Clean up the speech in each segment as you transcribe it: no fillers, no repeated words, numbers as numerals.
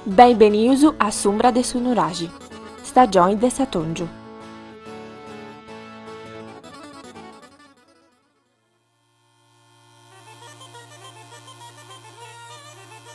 Bem-vindos à Sombra de Sunuragi, stagione de Satonjo.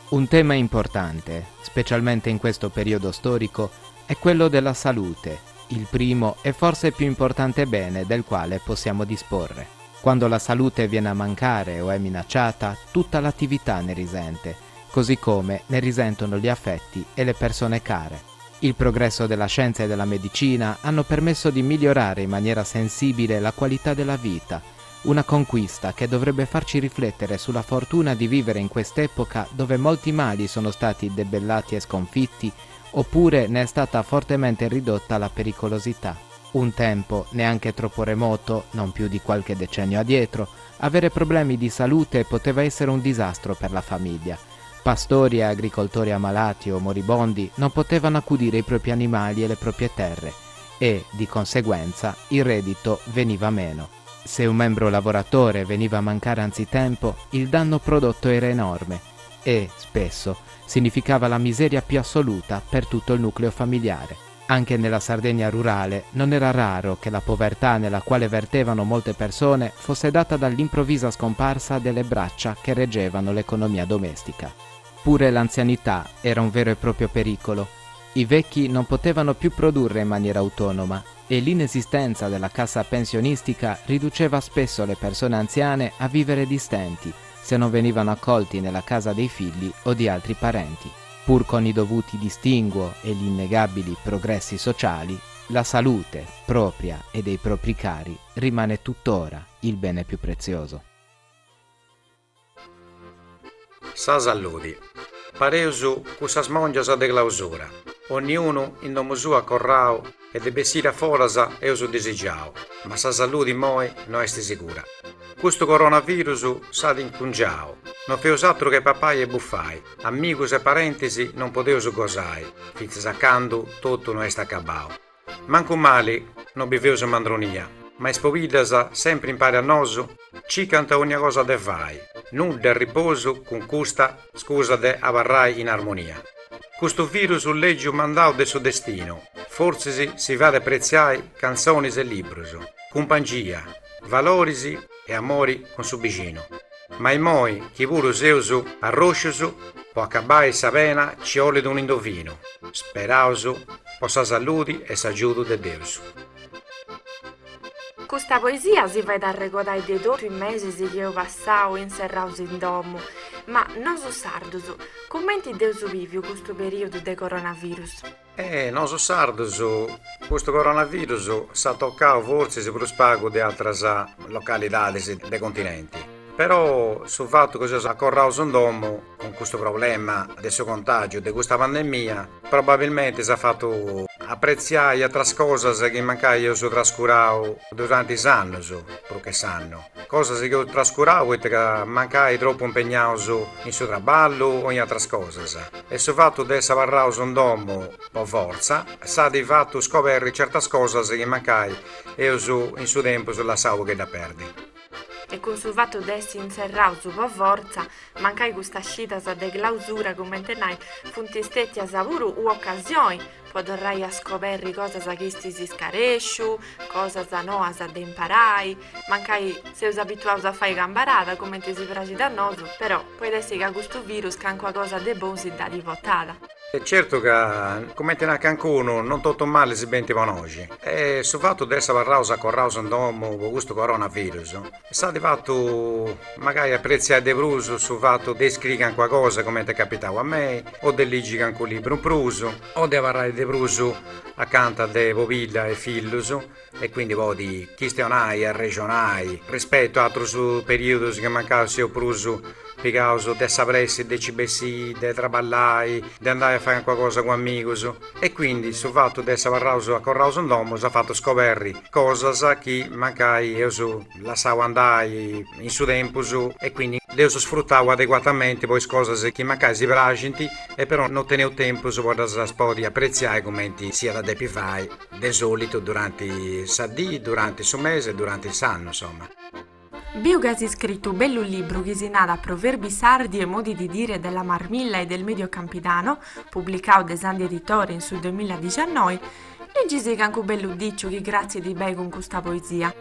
Un tema importante, specialmente in questo periodo storico, è quello della salute, il primo e forse più importante bene del quale possiamo disporre. Quando la salute viene a mancare o è minacciata, tutta l'attività ne risente, così come ne risentono gli affetti e le persone care. Il progresso della scienza e della medicina hanno permesso di migliorare in maniera sensibile la qualità della vita, una conquista che dovrebbe farci riflettere sulla fortuna di vivere in quest'epoca dove molti mali sono stati debellati e sconfitti, oppure ne è stata fortemente ridotta la pericolosità. Un tempo, neanche troppo remoto, non più di qualche decennio addietro, avere problemi di salute poteva essere un disastro per la famiglia. Pastori e agricoltori ammalati o moribondi non potevano accudire i propri animali e le proprie terre e, di conseguenza, il reddito veniva meno. Se un membro lavoratore veniva a mancare anzitempo, il danno prodotto era enorme e, spesso, significava la miseria più assoluta per tutto il nucleo familiare. Anche nella Sardegna rurale non era raro che la povertà nella quale vertevano molte persone fosse data dall'improvvisa scomparsa delle braccia che reggevano l'economia domestica. Pure l'anzianità era un vero e proprio pericolo. I vecchi non potevano più produrre in maniera autonoma e l'inesistenza della cassa pensionistica riduceva spesso le persone anziane a vivere di stenti, se non venivano accolti nella casa dei figli o di altri parenti. Pur con i dovuti distinguo e gli innegabili progressi sociali, la salute propria e dei propri cari rimane tuttora il bene più prezioso. Sa saludi. Pareusu cussas mongias de clausura. Ognuno in domo sua corrao e de bessira forasa eusu desigiao, ma sa saludi moi non est sicura. Questo coronavirus sa d'incungiao, non feus altro che papai e buffai, amigos e parentesi non poteus gosai, fiz sacando tutto non est accabao. Manco male non biveus mandronia, ma espovidas sempre in pari a nosu, ci canta ogni cosa de vai, non del riposo con custa scusa de avarrai in armonia. Questo virus legge mandau de suo destino, forse si va a preziai canzoni e libros, compangia, valorisi e amori con su vicino. Ma i moi, chi pure seusu arrosciusu, può accabai sa pena ci vuole d'un indovino, sperausu, possa saludi e s'aggiudo de Deus. Questa poesia si va a recordare di tutto i mesi che io passavo inserrato in domo, ma non so sardos, commenti Deus vivi questo periodo di coronavirus? Non so sardos, questo coronavirus sa toccato forse se per spago di altre località dei continenti. Però sul fatto che si è accorrato in domo con questo problema del suo contagio, di questa pandemia, probabilmente si è fatto apprezzare altre cose che mancai io ho trascurato durante gli anni, perché sanno. Cose che ho trascurato e che mancai troppo impegnato in suo lavoro o in altre cose. E sul fatto di essere varrato in domo per forza, sa di fatto scoprire certe cose che mancai e io in suo tempo sulla sao che da perdi. E con sul fatto di essere inserrato per forza, mancai questa uscita di clausura come tenai, funti stetti a savuru u occasioni, potrai a scoprire cosa sa che si scaresciu, cosa sa no a sa de imparai, mancai se us abituato a fare gambarata come ti si piace da noi, però può essere che questo virus can qualcosa de buon si dà di votata. È certo che, come a Cancun, non tutto male si benti oggi. E sul fatto di essere varrato a corrato in domo con questo coronavirus, sa di fatto magari apprezzare di più sul fatto di scrivere qualcosa come ti capitava a me, o di leggere anche un libro in pruso, o di varrare di più accanto a de poviglia e figli, e quindi poi di questionare e regionai rispetto a altri periodi che mancava sia pruso per causa di sapresti, di cibessi, di traballare, di andare a fare qualcosa con amici. E quindi sul fatto di essere varrato a corrato in domo si è fatto scoprire cose che mancai io lasciavo andare in suo tempo e quindi devo sfruttare adeguatamente poi cose che mancai si piacenti e però non tenevo tempo per apprezzare come sia da fai del solito durante il sadì, durante il suo mese, durante il sanno insomma. Biu che si scritto un bello libro che si nada proverbi sardi e modi di dire della Marmilla e del Medio Campidano, pubblicato da Sandi Editori in sul 2019, leggisi che anche un bello dicio che grazie di bei con questa poesia.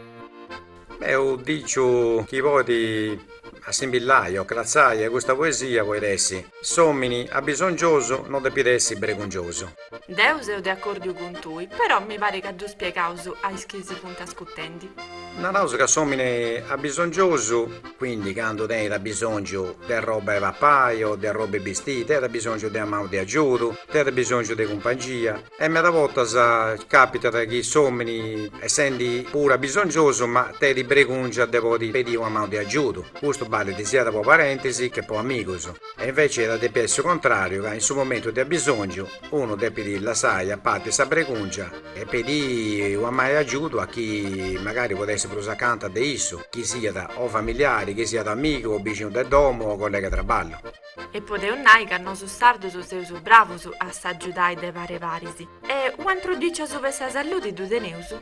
Beh, ho dico chi vuoi a simbillaio, crazzaia, questa poesia vuoi dessi. Sommini a bisognoso, non de pidessi bregungioso. Deus è d'accordo con tu, però mi pare che giù spiegauso ai schisi punta scuttenti. Una cosa che sommine a bisognoso, quindi quando te da bisogno di roba e vappaio, di robe vestite, te da bisogno di amau di aiuto, te da bisogno di compagnia. E me da volta capita che sommini, essendo pure bisognoso, ma te di bregungia devo di pedire un amau di aiuto. Questo vale di sia da parentesi che poi amigos. E invece da pesso contrario, che in suo momento di bisogno, uno deve pedire la saia, a parte sa bregungia, e pedire un amau di aiuto a chi magari potesse plus accanto di isso, chi sia da o familiari, chi sia da amico, o vicino del domo, o collega di traballo. E poteu nai che non su sardo su seu su bravo su a s'aggiudai de pare varisi. E quantro dice su per sa salute du deneusu?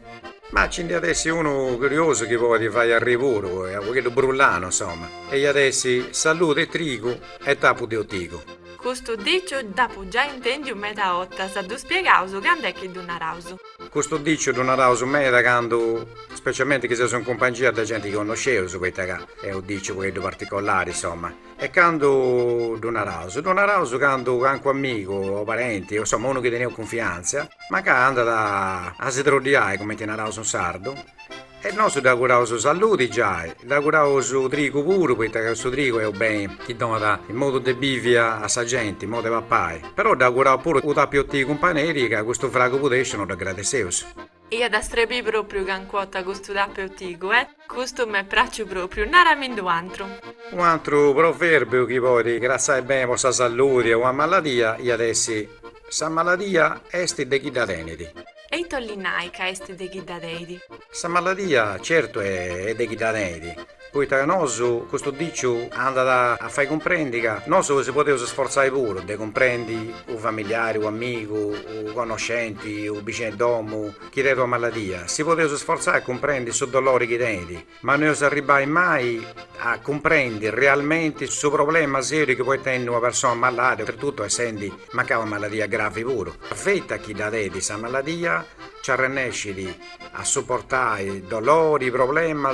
Ma c'è adesso uno curioso che vuole fare al rivolo, quello brullano insomma. E gli adesso salute e trigo e tapo di ottico. Questo dicio dopo già intendi un meta otta, sa du spiegausu quando è che du narausu. Questo dicio di una rausa meta quando, specialmente che se sono in compagnia di gente che conoscevo su questa qua, è un dicio quello particolare insomma. E quando di una rausa quando anche amico o parenti, insomma uno che teneva confidenza, ma che anda a si trodiare come tiene una rausa un sardo. E non si da curare su salute già, da curare su trigo pure, perché su trigo è bene che dona in modo di bivia a sa gente, in modo di pappai. Però da curare pure un tapio di companeri che questo frago potessero da agradecersi. Io da strepi proprio che anquota questo dapeutico, questo mi piace proprio, naramindo altro. Un altro proverbio che poi grazie bene per sa salute o a malattia, e adesso sa malattia est de chi da teneti. E i tollinai che esti de chi da deidi. Sa malattia certo è de chi da teneti. Poi noso, questo dicio anda a fare comprendi che noso si poteva sforzare pure, de comprendi un familiare, un amico, un conoscente, un vicino d'uomo, chi ha una malattia. Si poteva sforzare a comprendere il suo dolore che tiene, ma non si arriva mai a comprendere realmente il suo problema serio che può tenere una persona malata, oltretutto essendo mancava una malattia grave pure. Affetta chi da te di questa malattia, ci arrennesci a sopportare i dolori, i problemi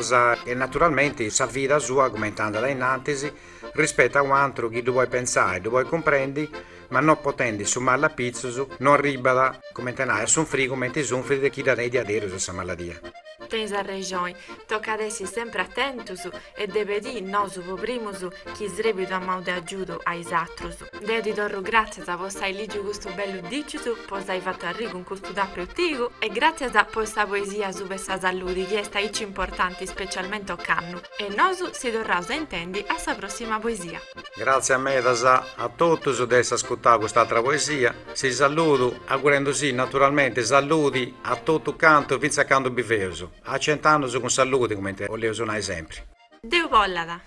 e naturalmente sa vita sua come andata innanzi rispetto a un altro che tu vuoi pensare, tu vuoi comprendi, ma non potendo sommare la pizza non arriva come tenere su un frigo mentre soffri di chi da te di adere su questa malattia. Tens a ragione, tocca ad essere sempre attento su e deve dire no su primo su chi srebido a mau di aiuto ai altri. Devo ti dorro grazie a vostra legge questo bello digitu, poi hai fatto arrivo con questo dapeutico e grazie a questa poesia su questa salute che è staici importante specialmente a canno. E nosu si dorrà a intendi a sa prossima poesia. Grazie a me a tutti su adesso ascoltare quest'altra poesia. Si saluto, augurandosi naturalmente saluti a tutto canto, fino a canto bifeso. A 100 anni con salute come te volevo suonare sempre. Deu bollada!